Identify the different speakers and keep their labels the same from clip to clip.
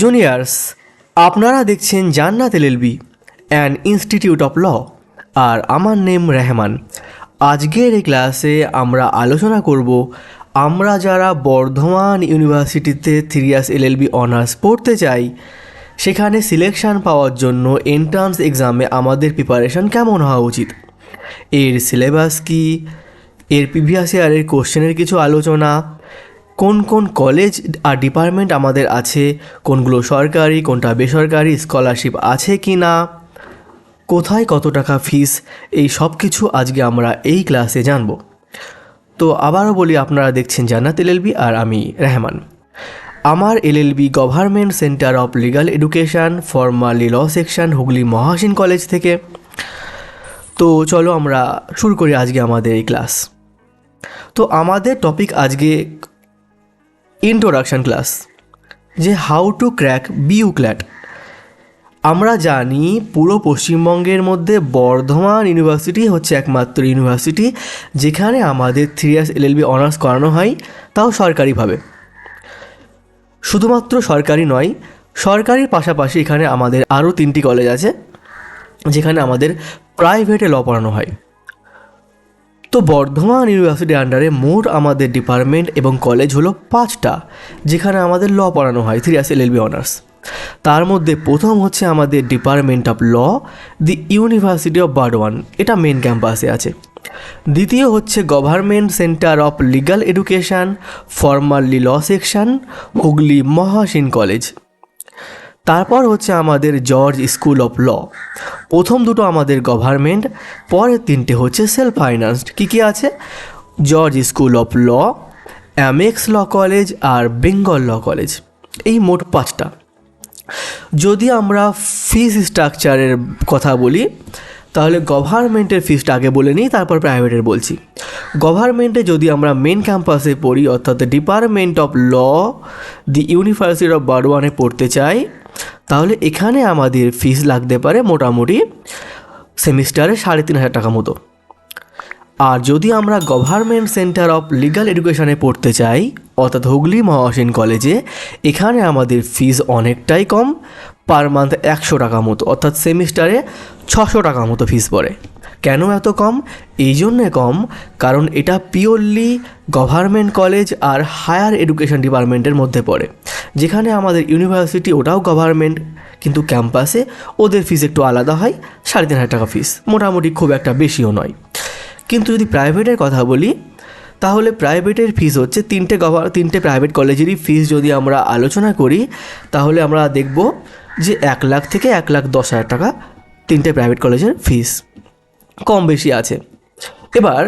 Speaker 1: Juniors, আপনারা দেখছেন Jannat LLB and institute of law, আর আমার নেম রেহমান। আজকের এই ক্লাসে আমরা আলোচনা করব আমরা যারা বর্ধমান ইউনিভার্সিটিতে 3 ইয়ার্স এলএলবি অনার্স পড়তে চাই, সেখানে সিলেকশন পাওয়ার জন্য এন্ট্রান্স এক্সামে আমাদের প্রিপারেশন কেমন হওয়া উচিত, এর সিলেবাস কী, এর প্রিভিয়াস ইয়ারের কোশ্চেনের কিছু আলোচনা, কোন কোন কলেজ আর ডিপার্টমেন্ট আমাদের আছে, কোনগুলো সরকারি কোনটা বেসরকারি, স্কলারশিপ আছে কি না, কোথায় কত টাকা ফিস, এই সব কিছু আজকে আমরা এই ক্লাসে জানব। তো আবারও বলি, আপনারা দেখছেন জান্নাত এলএলবি আর আমি রেহমান। আমার LLB government centre of legal education, formally law section, Hooghly Mohsin college থেকে। তো চলো আমরা শুরু করি আজকে আমাদের এই ক্লাস। তো আমাদের টপিক আজকে ইন্ট্রোডাকশন ক্লাস, যে how to crack BU CLAT. আমরা জানি পুরো পশ্চিমবঙ্গের মধ্যে বর্ধমান ইউনিভার্সিটি হচ্ছে একমাত্র ইউনিভার্সিটি যেখানে আমাদের 3 ইয়ার্স এলএলবি অনার্স করানো হয়, তাও সরকারিভাবে। শুধুমাত্র সরকারি নয়, সরকারির পাশাপাশি এখানে আমাদের আরও 3টি কলেজ আছে যেখানে আমাদের প্রাইভেটে ল পড়ানো হয়। তো বর্ধমান ইউনিভার্সিটির আন্ডারে মোট আমাদের ডিপার্টমেন্ট এবং কলেজ হলো 5টা যেখানে আমাদের ল পড়ানো হয় 3 ইয়ার্স এলএলবি অনার্স। তার মধ্যে প্রথম হচ্ছে আমাদের department of law, the university of Burdwan, এটা মেন ক্যাম্পাসে আছে। দ্বিতীয় হচ্ছে government centre of legal education, formally law section, Hooghly Mohsin college. তারপর হচ্ছে আমাদের জর্জ স্কুল অফ ল। প্রথম দুটো আমাদের গভর্নমেন্ট, পরের 3টে হচ্ছে সেলফ ফাইন্যান্সড। কী আছে? জর্জ স্কুল অফ ল, এমএক্স ল কলেজ আর বেঙ্গল ল কলেজ। এই মোট 5টা। যদি আমরা ফিস স্ট্রাকচারের কথা বলি, তাহলে গভর্নমেন্টের ফিসটা আগে বলে নিই, তারপর প্রাইভেটের বলছি। গভর্নমেন্টে যদি আমরা মেন ক্যাম্পাসে পড়ি, অর্থাৎ department of law, the university of বারওয়ানে পড়তে চাই, তাহলে এখানে আমাদের ফিস লাগতে পারে মোটামুটি সেমিস্টারে 3,500 টাকা মতো। আর যদি আমরা গভর্নমেন্ট সেন্টার অফ লিগাল এডুকেশনে পড়তে চাই, অর্থাৎ হুগলি মহাসিন কলেজে, এখানে আমাদের ফিস অনেকটাই কম, পার মান্থ 100 টাকা মতো, অর্থাৎ সেমিস্টারে 600 টাকা মতো ফিস পড়ে। কেন এত কম? এই জন্যে কম কারণ এটা পিওরলি গভর্নমেন্ট কলেজ আর হায়ার এডুকেশন ডিপার্টমেন্টের মধ্যে পড়ে, যেখানে আমাদের ইউনিভার্সিটি ওটাও গভর্নমেন্ট, কিন্তু ক্যাম্পাসে ওদের ফিস একটু আলাদা হয়, 3,500 টাকা ফিস, মোটামুটি খুব একটা বেশিও নয়। কিন্তু যদি প্রাইভেটের কথা বলি, তাহলে প্রাইভেটের ফিস হচ্ছে 3টে প্রাইভেট কলেজেরই ফিস যদি আমরা আলোচনা করি, তাহলে আমরা দেখব যে 1 লাখ থেকে 1,10,000 টাকা 3টে প্রাইভেট কলেজের ফিস, কম বেশি আছে। এবার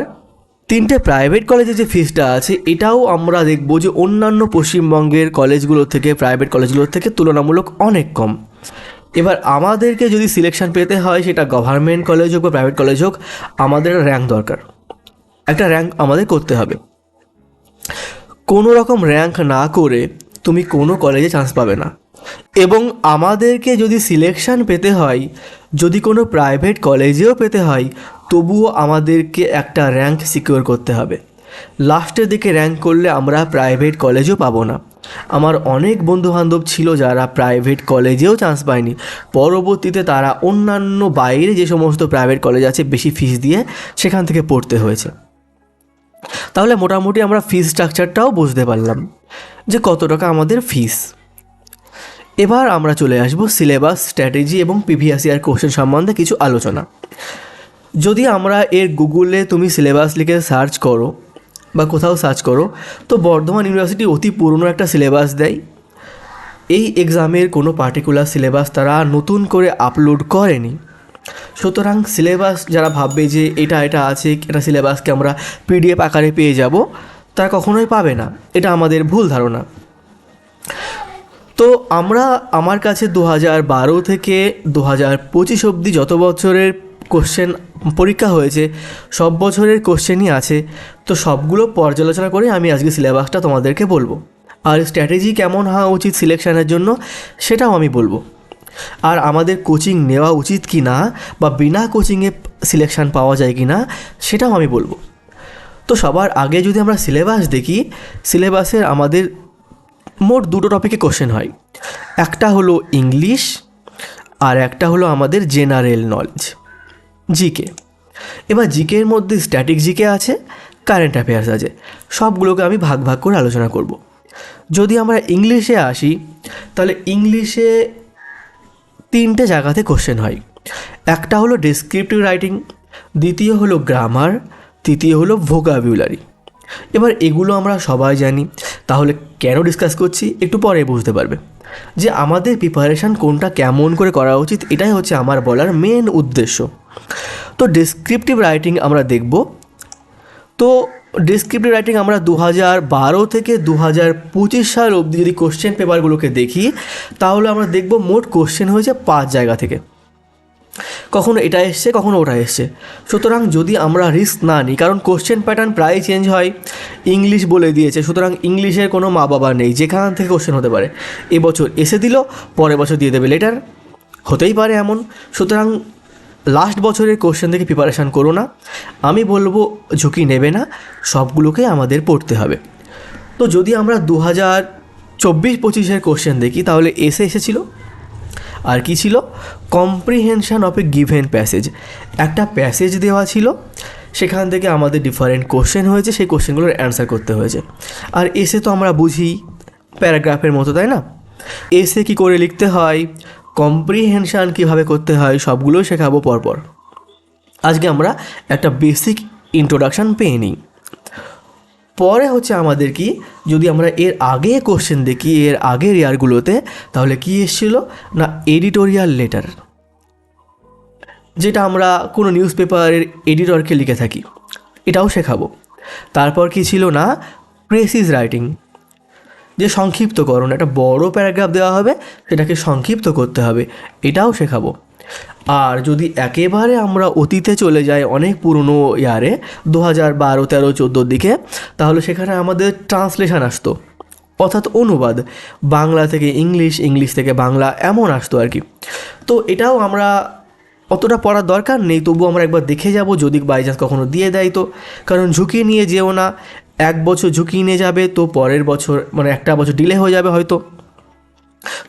Speaker 1: 3টে প্রাইভেট কলেজের যে ফিসটা আছে, এটাও আমরা দেখব যে অন্যান্য পশ্চিমবঙ্গের কলেজগুলোর থেকে, প্রাইভেট কলেজগুলোর থেকে তুলনামূলক অনেক কম। এবার আমাদেরকে যদি সিলেকশন পেতে হয়, সেটা গভর্নমেন্ট কলেজ হোক বা প্রাইভেট কলেজ হোক, আমাদের র্যাঙ্ক দরকার, একটা র্যাঙ্ক আমাদের করতে হবে। কোনো রকম র্যাঙ্ক না করে তুমি কোনো কলেজে চান্স পাবে না। এবং আমাদেরকে যদি সিলেকশন পেতে হয়, যদি কোনো প্রাইভেট কলেজেও পেতে হয়, তবুও আমাদেরকে একটা র্যাঙ্ক সিকিউর করতে হবে। লাস্টের দিকে র্যাঙ্ক করলে আমরা প্রাইভেট কলেজও পাবো না। আমার অনেক বন্ধুবান্ধব ছিল যারা প্রাইভেট কলেজেও চান্স পায়নি, পরবর্তীতে তারা অন্যান্য বাইরে যে সমস্ত প্রাইভেট কলেজ আছে বেশি ফিস দিয়ে সেখান থেকে পড়তে হয়েছে। তাহলে মোটামুটি আমরা ফিস স্ট্রাকচারটাও বুঝতে পারলাম যে কত টাকা আমাদের ফিস। এবার আমরা চলে আসবো সিলেবাস, স্ট্র্যাটেজি এবং প্রিভিয়াস ইয়ার কোশ্চেন সম্বন্ধে কিছু আলোচনা। যদি আমরা এর গুগলে তুমি সিলেবাস লিখে সার্চ করো বা কোথাও সার্চ করো, তো বর্ধমান ইউনিভার্সিটি অতি পুরনো একটা সিলেবাস দেয়। এই এক্সামের কোনো পার্টিকুলার সিলেবাস তারা নতুন করে আপলোড করেনি। সুতরাং সিলেবাস যারা ভাববে যে এটা আছে, এটা সিলেবাসকে আমরা পিডিএফ আকারে পেয়ে যাব, তারা কখনোই পাবে না। এটা আমাদের ভুল ধারণা। তো আমার কাছে 2012 থেকে 2025 অবধি যত বছরের কোশ্চেন পরীক্ষা হয়েছে, সব বছরের কোশ্চেনই আছে। তো সবগুলো পর্যালোচনা করে আমি আজকে সিলেবাসটা তোমাদেরকে বলবো, আর স্ট্র্যাটেজি কেমন হওয়া উচিত সিলেকশনের জন্য সেটাও আমি বলবো। আর আমাদের কোচিং নেওয়া উচিত কি না, বা বিনা কোচিংয়ে সিলেকশান পাওয়া যায় কি না, সেটাও আমি বলবো। তো সবার আগে যদি আমরা সিলেবাস দেখি, সিলেবাসের আমাদের মোট দুটো টপিকে কোশ্চেন হয়, একটা হলো ইংলিশ আর একটা হলো আমাদের জেনারেল নলেজ জিকে। এবার জিকের মধ্যে স্ট্যাটিক জিকে আছে, কারেন্ট অ্যাফেয়ার্স আছে, সবগুলোকে আমি ভাগ ভাগ করে আলোচনা করব। যদি আমরা ইংলিশে আসি তাহলে ইংলিশে তিনটে জায়গাতে কোশ্চেন হয়, একটা হলো ডেসক্রিপটিভ রাইটিং, দ্বিতীয় হলো গ্রামার, তৃতীয় হলো ভোকাবুলারি। এবার এগুলো আমরা সবাই জানি, তাহলে কেন ডিসকাস করছি একটু পরে বুঝতে পারবে যে আমাদের প্রিপারেশান কোনটা কেমন করে করা উচিত। এটাই হচ্ছে আমার বলার মেন উদ্দেশ্য। তো ডেসক্রিপটিভ রাইটিং আমরা দেখব। তো ডেসক্রিপটিভ রাইটিং আমরা 2012 থেকে 2025 সাল অবধি যদি কোশ্চেন পেপারগুলোকে দেখি তাহলে আমরা দেখব মোট কোশ্চেন হয়েছে 5 জায়গা থেকে, কখনো এটা এসছে কখনো ওটা এসছে। সুতরাং যদি আমরা রিস্ক না নিই, কারণ কোশ্চেন প্যাটার্ন প্রায় চেঞ্জ হয়, ইংলিশ বলে দিয়েছে, সুতরাং ইংলিশের কোনো মা বাবা নেই, যেখান থেকে কোশ্চেন হতে পারে। এবছর এসে দিল, পরের বছর দিয়ে দেবে লেটার, হতেই পারে এমন। সুতরাং লাস্ট বছরের কোশ্চেন থেকে প্রিপারেশান করো না, আমি বলবো ঝুঁকি নেবে না, সবগুলোকে আমাদের পড়তে হবে। তো যদি আমরা 2024-25 কোশ্চেন দেখি তাহলে এসেছিল আর কি ছিল, comprehension of a given passage. একটা প্যাসেজ দেওয়া ছিল, সেখান থেকে আমাদের ডিফারেন্ট কোশ্চেন হয়েছে, সেই কোশ্চেনগুলোর অ্যান্সার করতে হয়েছে। আর এসে তো আমরা বুঝি প্যারাগ্রাফের মতো, তাই না? এসে কী করে লিখতে হয়, কম্প্রিহেনশন কীভাবে করতে হয়, সবগুলোই শেখাবো পরপর। আজকে আমরা একটা বেসিক ইন্ট্রোডাকশান পেয়ে নিই। পরে হচ্ছে আমাদের কি, যদি আমরা এর আগে কোশ্চেন দেখি এর আগের ইয়ারগুলোতে, তাহলে কি এসেছিল না এডিটোরিয়াল লেটার, যেটা আমরা কোনো নিউজ পেপারের এডিটরকে লিখে থাকি, এটাও শেখাবো। তারপর কি ছিল না প্রেসিজ রাইটিং, যে সংক্ষিপ্তকরণ, একটা বড় প্যারাগ্রাফ দেওয়া হবে সেটাকে সংক্ষিপ্ত করতে হবে, এটাও শেখাবো। আর যদি একেবারে আমরা অতীতে চলে যাই অনেক পুরনো ইয়ারে 2012, 13, 14 দিকে, তাহলে সেখানে আমাদের ট্রান্সলেশন আসতো, অর্থাৎ অনুবাদ, বাংলা থেকে ইংলিশ, ইংলিশ থেকে বাংলা, এমন আসতো আর কি। তো এটাও আমরা অতটা পড়ার দরকার নেই, তবু আমরা একবার দেখে যাব যদি বাই চান্স কখনো দিয়ে দেয় তো। কারণ ঝুঁকি নিয়ে যেও না, এক বছর ঝুঁকি নিয়ে যাবে তো পরের বছর মানে একটা বছর ডিলে হয়ে যাবে হয়তো।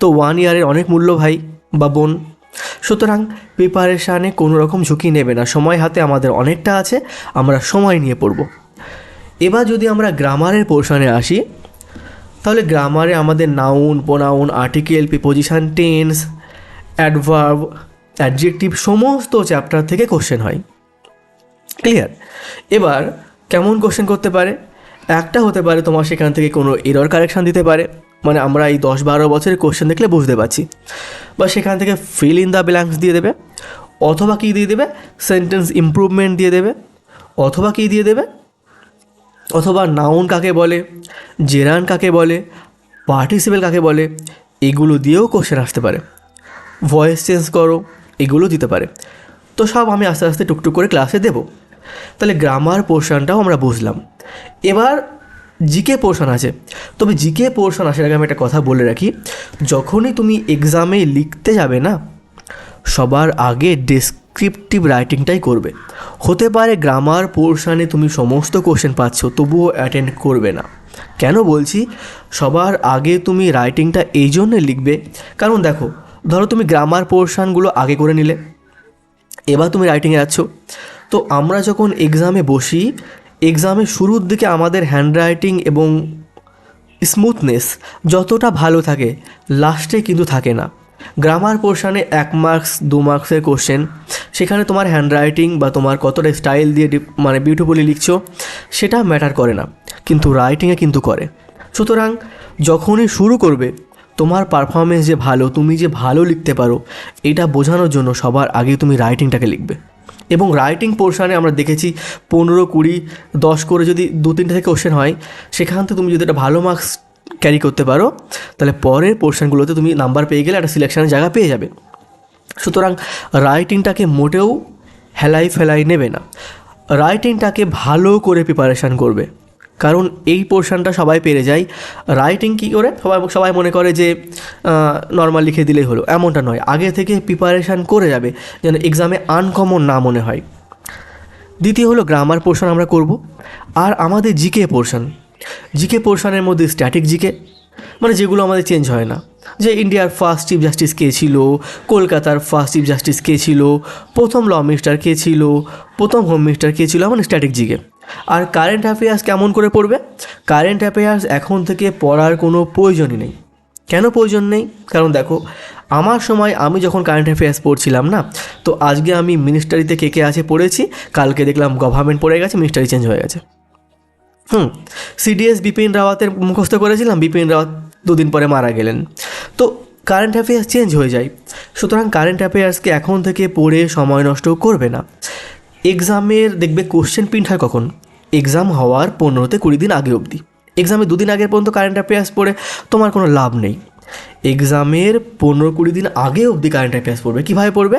Speaker 1: তো 1 ইয়ারের অনেক মূল্য ভাই বা বোন। সুতরাং প্রিপারেশানে কোনো রকম ঝুঁকি নেবে না, সময় হাতে আমাদের অনেকটা আছে, আমরা সময় নিয়ে পড়ব। এবার যদি আমরা গ্রামারের পোর্শনে আসি তাহলে গ্রামারে আমাদের noun, pronoun, article, preposition, tense, adverb, adjective সমস্ত চ্যাপ্টার থেকে কোশ্চেন হয়। ক্লিয়ার? এবার কেমন কোশ্চেন করতে পারে, একটা হতে পারে তোমার সেখান থেকে কোনো এরর কারেকশান দিতে পারে, মানে আমরা এই 10-12 বছরের কোশ্চেন দেখলে বুঝতে পারছি, বা সেখান থেকে ফিল ইন দ্য ব্ল্যাঙ্কস দিয়ে দেবে, অথবা কী দিয়ে দেবে সেন্টেন্স ইমপ্রুভমেন্ট দিয়ে দেবে, অথবা কী দিয়ে দেবে, অথবা নাউন কাকে বলে, জেরান কাকে বলে, পার্টিসিপেল কাকে বলে, এগুলো দিয়েও কোশ্চেন আসতে পারে। ভয়েস চেঞ্জ করো, এগুলো দিতে পারে। তো সব আমি আস্তে আস্তে টুকটুক করে ক্লাসে দেব। তাহলে গ্রামার পোর্শনটাও আমরা বুঝলাম। এবার জিকে পোর্শন আছে, তবে জিকে পোর্শন আসার আগে আমি একটা কথা বলে রাখি, যখনই তুমি এক্সামে লিখতে যাবে না, সবার আগে ডেসক্রিপটিভ রাইটিংটাই করবে। হতে পারে গ্রামার পোর্শনে তুমি সমস্ত কোশ্চেন পাচ্ছ, তবুও অ্যাটেন্ড করবে না। কেন বলছি, সবার আগে তুমি রাইটিংটা এই জন্যে লিখবে, কারণ দেখো, ধরো তুমি গ্রামার পোর্শনগুলো আগে করে নিলে, এবার তুমি রাইটিংয়ে যাচ্ছ, তো আমরা যখন এক্সামে বসি, এক্সামের শুরুর দিকে আমাদের হ্যান্ডরাইটিং এবং স্মুথনেস যতটা ভালো থাকে, লাস্টে কিন্তু থাকে না। গ্রামার পোর্শনে 1 মার্কস 2 মার্কসের কোশ্চেন, সেখানে তোমার হ্যান্ডরাইটিং বা তোমার কতটা স্টাইল দিয়ে মানে বিউটিফুলি লিখছো সেটা ম্যাটার করে না, কিন্তু রাইটিংয়ে কিন্তু করে। সুতরাং যখনই শুরু করবে, তোমার পারফরমেন্স যে ভালো, তুমি যে ভালো লিখতে পারো, এটা বোঝানোর জন্য সবার আগে তুমি রাইটিংটাকে লিখবে। এবং রাইটিং পোর্শনে আমরা দেখেছি 15, 20, 10 করে যদি 2-3 থেকে কোশ্চেন হয়, সেখান থেকে তুমি যদি একটা ভালো মার্কস ক্যারি করতে পারো, তাহলে পরের পোর্শনগুলোতে তুমি নাম্বার পেয়ে গেলে একটা সিলেকশনের জায়গা পেয়ে যাবে। সুতরাং রাইটিংটাকে মোটেও হেলাই ফেলাই নেবে না, রাইটিংটাকে ভালো করে প্রিপারেশান করবে। কারণ এই পোর্শনটা সবাই পেরে যায়। রাইটিং কী করে সবাই মনে করে যে নর্মাল লিখে দিলেই হলো, এমনটা নয়, আগে থেকে প্রিপারেশান করে যাবে যেন এক্সামে আনকমন না মনে হয়। দ্বিতীয় হলো গ্রামার পোর্শন আমরা করব। আর আমাদের জিকে পোর্শন, জিকে পোর্শনের মধ্যে স্ট্যাটিক জিকে, মানে যেগুলো আমাদের চেঞ্জ হয় না, যে ইন্ডিয়ার ফার্স্ট চিফ জাস্টিস কে ছিল, কলকাতার ফার্স্ট চিফ জাস্টিস কে ছিল, প্রথম ল মিনিস্টার কে ছিল, প্রথম হোম মিনিস্টার কে ছিল, মানে স্ট্যাটিক জিকে। আর কারেন্ট অ্যাফেয়ার্স কেমন করে পড়বে? কারেন্ট অ্যাফেয়ার্স এখন থেকে পড়ার কোনো প্রয়োজনই নেই। কেন প্রয়োজন নেই? কারণ দেখো, আমার সময় আমি যখন কারেন্ট অ্যাফেয়ার্স পড়ছিলাম না, তো আজকে আমি মিনিস্টারিতে কে কে আছে পড়েছি, কালকে দেখলাম গভর্নমেন্ট পড়ে গেছে, মিনিস্টারি চেঞ্জ হয়ে গেছে। সিডিএস বিপিন রাওয়াতের মুখস্থ করেছিলাম, বিপিন রাওয়াত 2 দিন পরে মারা গেলেন। তো কারেন্ট অ্যাফেয়ার্স চেঞ্জ হয়ে যায়। সুতরাং কারেন্ট অ্যাফেয়ার্সকে এখন থেকে পড়ে সময় নষ্ট করবে না। এক্সামের দেখবে কোশ্চেন প্রিন্ট হয় কখন? এক্সাম হওয়ার 15-20 দিন আগে অবধি। এক্সামে 2 দিন আগের পর্যন্ত কারেন্ট অ্যাফেয়ার্স পড়ে তোমার কোনো লাভ নেই। এক্সামের 15-20 দিন আগে অবধি কারেন্ট অ্যাফেয়ার্স পড়বে। কীভাবে পড়বে?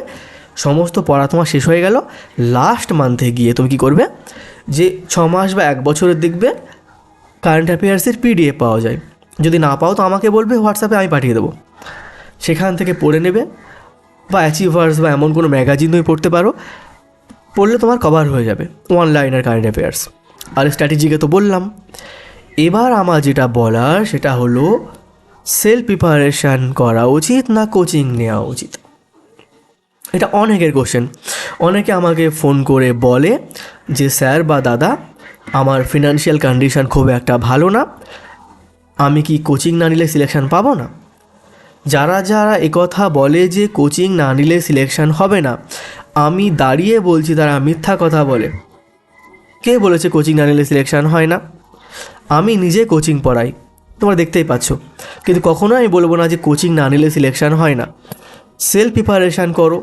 Speaker 1: সমস্ত পড়া তোমার শেষ হয়ে গেল, লাস্ট মান্থে গিয়ে তুমি কী করবে, যে 6 মাস বা 1 বছরের দেখবে কারেন্ট অ্যাফেয়ার্সের পিডিএফ পাওয়া যায়। যদি না পাও তো আমাকে বলবে, হোয়াটসঅ্যাপে আমি পাঠিয়ে দেবো। সেখান থেকে পড়ে নেবে, বা অ্যাচিভার্স বা এমন কোনো ম্যাগাজিন তুমি পড়তে পারো, পড়লে তোমার কভার হয়ে যাবে 1 লাইনার কারেন্ট অ্যাফেয়ার্স। আর স্ট্র্যাটেজিকে তো বললাম। এবার আমার যেটা বলার সেটা হলো, সেলফ প্রিপারেশান করা উচিত না কোচিং নেওয়া উচিত? এটা অনেকের কোশ্চেন। অনেকে আমাকে ফোন করে বলে যে স্যার বা দাদা, আমার ফিনান্সিয়াল কন্ডিশন খুব একটা ভালো না, আমি কি কোচিং না নিলে সিলেকশান পাবো না? যারা যারা একথা বলে যে কোচিং না নিলে সিলেকশান হবে না, আমি দাঁড়িয়ে বলছি তারা মিথ্যা কথা বলে। কে বলেছে কোচিং না নিলে সিলেকশান হয় না? আমি নিজে কোচিং পড়াই, তোমরা দেখতেই পাচ্ছ, কিন্তু কখনো আমি বলবো না যে কোচিং না নিলে সিলেকশান হয় না। সেলফ প্রিপারেশান করো।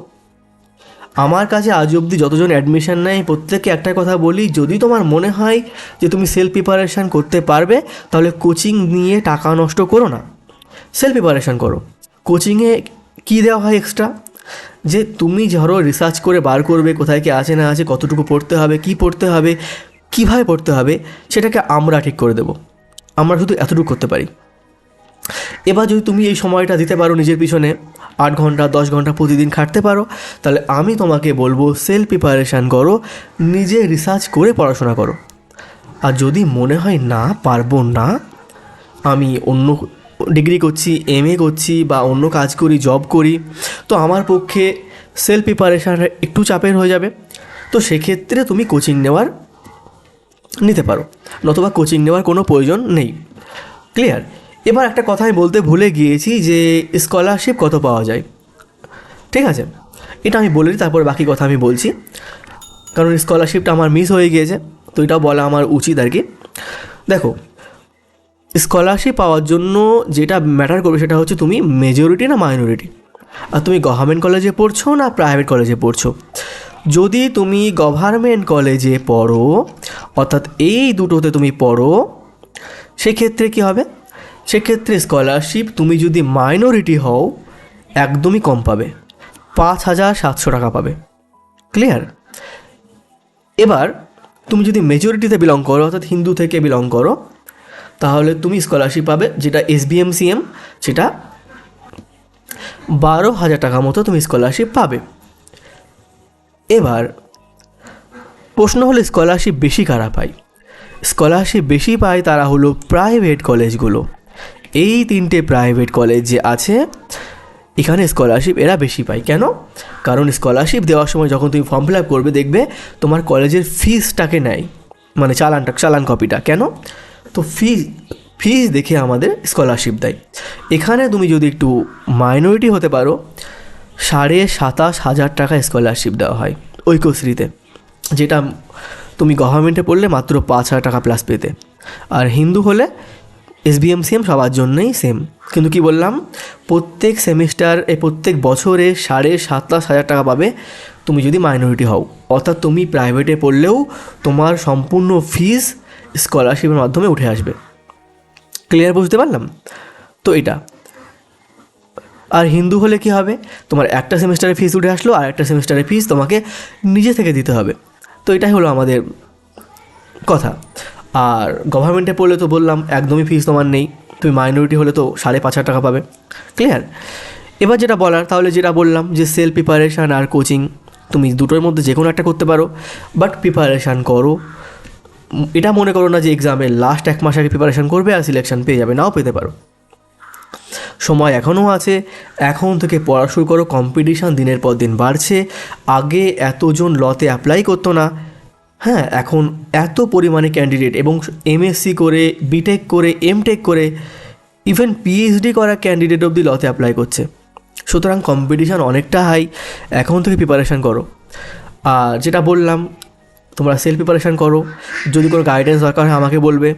Speaker 1: আমার কাছে আজ অবধি যতজন অ্যাডমিশন নেয় প্রত্যেককে একটা কথা বলি, যদি তোমার মনে হয় যে তুমি সেলফ প্রিপারেশান করতে পারবে, তাহলে কোচিং নিয়ে টাকা নষ্ট করো না, সেলফ প্রিপারেশান করো। কোচিংয়ে কী দেওয়া হয় এক্সট্রা? যে তুমি ধরো রিসার্চ করে বার করবে কোথায় কি আছে না আছে, কতটুকু পড়তে হবে, কি পড়তে হবে, কীভাবে পড়তে হবে, সেটাকে আমরা ঠিক করে দেবো। আমরা শুধু এতটুকু করতে পারি। এবার যদি তুমি এই সময়টা দিতে পারো নিজের পিছনে, 8 ঘন্টা 10 ঘন্টা প্রতিদিন খাটতে পারো, তাহলে আমি তোমাকে বলবো সেলফ প্রিপারেশান করো, নিজে রিসার্চ করে পড়াশোনা করো। আর যদি মনে হয় না পারবো না, আমি অন্য ডিগ্রি করছি, এমএ করছি, বা অন্য কাজ করি, জব করি, তো আমার পক্ষে সেলফ প্রিপারেশান একটু চাপের হয়ে যাবে, তো সেক্ষেত্রে তুমি কোচিং নিতে পারো, নতুবা কোচিং নেওয়ার কোনো প্রয়োজন নেই। ক্লিয়ার? এবার একটা কথা আমি বলতে ভুলে গিয়েছি, যে স্কলারশিপ কত পাওয়া যায়। ঠিক আছে, এটা আমি বলে দিই, তারপর বাকি কথা আমি বলছি, কারণ স্কলারশিপটা আমার মিস হয়ে গিয়েছে, তো এটাও বলা আমার উচিত আর কি। দেখো, স্কলারশিপ পাওয়ার জন্য যেটা ম্যাটার করবে সেটা হচ্ছে তুমি মেজরিটি না মাইনরিটি, আর তুমি গভর্নমেন্ট কলেজে পড়ছো না প্রাইভেট কলেজে পড়ছো। যদি তুমি গভর্নমেন্ট কলেজে পড়ো, অর্থাৎ এই দুটোতে তুমি পড়ো, সেক্ষেত্রে কী হবে? সেক্ষেত্রে স্কলারশিপ তুমি যদি মাইনরিটি হও একদমই কম পাবে, 5,700 টাকা পাবে। ক্লিয়ার? এবার তুমি যদি মেজরিটিতে বিলং করো, অর্থাৎ হিন্দু থেকে বিলং করো, তাহলে তুমি স্কলারশিপ পাবে, যেটা SBMCM, সেটা 12,000 টাকা মতো তুমি স্কলারশিপ পাবে। এবার প্রশ্ন হলো, স্কলারশিপ বেশি কারা পায়? স্কলারশিপ বেশি পায় তারা হলো প্রাইভেট কলেজগুলো। এই 3টে প্রাইভেট কলেজ যে আছে, এখানে স্কলারশিপ এরা বেশি পায়। কেন? কারণ স্কলারশিপ দেওয়ার সময় যখন তুমি ফর্ম ফিল আপ করবে, দেখবে তোমার কলেজের ফিসটাকে নেয়, মানে চালান কপিটা। কেন? তো ফিস দেখে আমাদের স্কলারশিপ দেয়। এখানে তুমি যদি একটু মাইনরিটি হতে পারো, 27,500 টাকা স্কলারশিপ দেওয়া হয় ঐক্যশ্রীতে, যেটা তুমি গভর্নমেন্টে পড়লে মাত্র 5,000 টাকা প্লাস পেতে। আর হিন্দু হলে SBMCM সবার জন্যই সেম, কিন্তু কি বললাম, প্রত্যেক প্রত্যেক বছরে 27,500 টাকা পাবে তুমি যদি মাইনরিটি হও, অর্থাৎ তুমি প্রাইভেটে পড়লেও তোমার সম্পূর্ণ ফিস স্কলারশিপের মাধ্যমে উঠে আসবে। ক্লিয়ার? বুঝতে পারলাম তো এটা। আর হিন্দু হলে কি হবে, তোমার একটা সেমিস্টারের ফিস উঠে আসলো, আর একটা সেমিস্টারের ফিস তোমাকে নিজে থেকে দিতে হবে। তো এটাই হলো আমাদের কথা। আর গভর্নমেন্টে পড়লে তো বললাম একদমই ফিস তোমার নেই, তুমি মাইনরিটি হলে তো 5,500 টাকা পাবে। ক্লিয়ার? এবার যেটা বলার, তাহলে যেটা বললাম যে সেলফ প্রিপারেশান আর কোচিং, তুমি দুটোর মধ্যে যে কোনো একটা করতে পারো, বাট প্রিপারেশান করো। এটা মনে করো না যে এক্সামের লাস্ট 1 মাস আগে প্রিপারেশান করবে আর সিলেকশান পেয়ে যাবে, নাও পেতে পারো। সময় এখনও আছে, এখন থেকে পড়া শুরু করো। কম্পিটিশান দিনের পর দিন বাড়ছে। আগে এতজন লতে অ্যাপ্লাই করতো না, হ্যাঁ, এখন এত পরিমাণে ক্যান্ডিডেট, এবং এমএসসি করে, বিটেক করে, এমটেক করে, ইভেন পিএইচডি করা ক্যান্ডিডেট অবধি লতে অ্যাপ্লাই করছে। সুতরাং কম্পিটিশান অনেকটা হাই, এখন থেকে প্রিপারেশান করো। আর যেটা বললাম, তোমরা সেলফ প্রিপারেশান করো। যদি কোনো গাইডেন্স দরকার হয় আমাকে বলবে,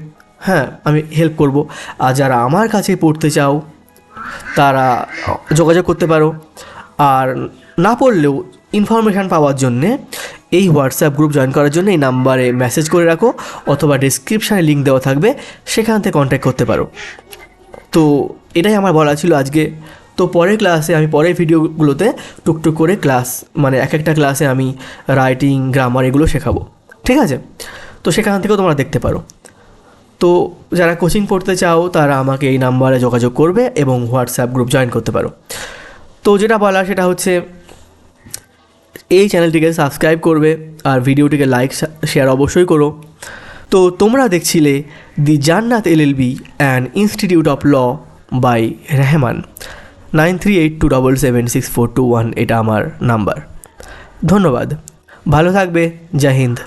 Speaker 1: হ্যাঁ, আমি হেল্প করব। আর যারা আমার কাছে পড়তে চাও তারা যোগাযোগ করতে পারো। আর না পড়লেও ইনফরমেশান পাওয়ার জন্যে এই হোয়াটসঅ্যাপ গ্রুপ জয়েন করার জন্য এই নাম্বারে মেসেজ করে রাখো, অথবা ডিসক্রিপশানে লিঙ্ক দেওয়া থাকবে, সেখান থেকে কন্ট্যাক্ট করতে পারো। তো এটাই আমার বলা ছিল আজকে। তো পরের ক্লাসে আমি, পরের ভিডিওগুলোতে টুকটুক করে ক্লাস, মানে এক একটা ক্লাসে আমি রাইটিং, গ্রামার এগুলো শেখাবো, ঠিক আছে? তো সেখান থেকেও তোমরা দেখতে পারো। তো যারা কোচিং পড়তে চাও তারা আমাকে এই নাম্বারে যোগাযোগ করবে এবং হোয়াটসঅ্যাপ গ্রুপ জয়েন করতে পারো। তো যেটা বলা সেটা হচ্ছে, এই চ্যানেলটিকে সাবস্ক্রাইব করবে আর ভিডিওটিকে লাইক শেয়ার অবশ্যই করো। তো তোমরা দেখছিলে the Jannat LLB and institute of law by Rehman. 9382776421 এটা আমার নাম্বার। ধন্যবাদ, ভালো থাকবে, জয় হিন্দ।